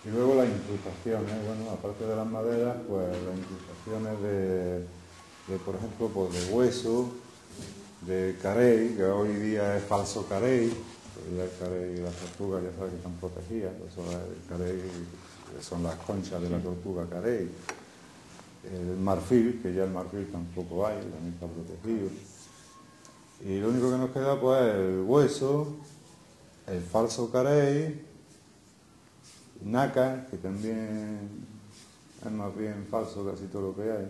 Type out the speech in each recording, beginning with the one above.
Y luego las incrustaciones, bueno, aparte de las maderas, pues las incrustaciones por ejemplo, pues de hueso, de carey, que hoy día es falso carey, porque ya el carey y las tortugas ya sabes que están protegidas, eso el carey son las conchas de la tortuga carey. El marfil, que ya el marfil tampoco hay, también está protegido. Y lo único que nos queda pues es el hueso, el falso carey, nácar, que también es más bien falso casi todo lo que hay.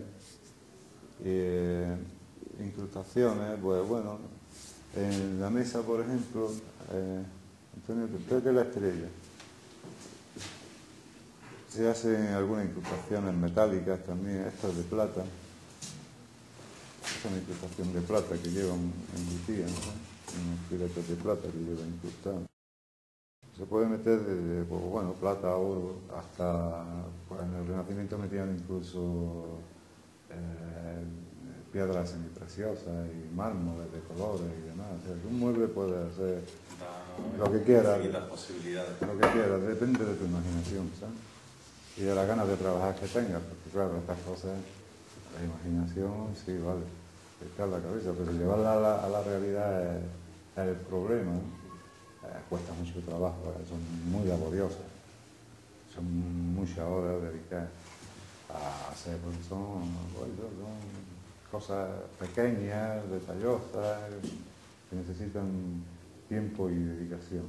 Incrustaciones, pues bueno, en la mesa por ejemplo, Antonio, creo que es la estrella. Se hacen algunas incrustaciones metálicas también, estas de plata. Es una incrustación de plata que llevan embutida, ¿no? Unos filetes de plata que llevan incrustados. Se puede meter desde, pues, bueno, plata, oro, hasta, pues en el Renacimiento metían incluso piedras semipreciosas y mármoles de colores y demás. O sea, un mueble puede hacer lo que quiera, lo que quiera, depende de tu imaginación, ¿sabes? Y de las ganas de trabajar que tengas, porque claro, estas cosas, la imaginación, sí, vale, está en la cabeza, pero llevarla a la realidad es el problema, ¿no? Cuesta mucho trabajo, son muy laboriosas, son muchas horas dedicadas a hacer, porque son cosas pequeñas, detallosas, que necesitan tiempo y dedicación.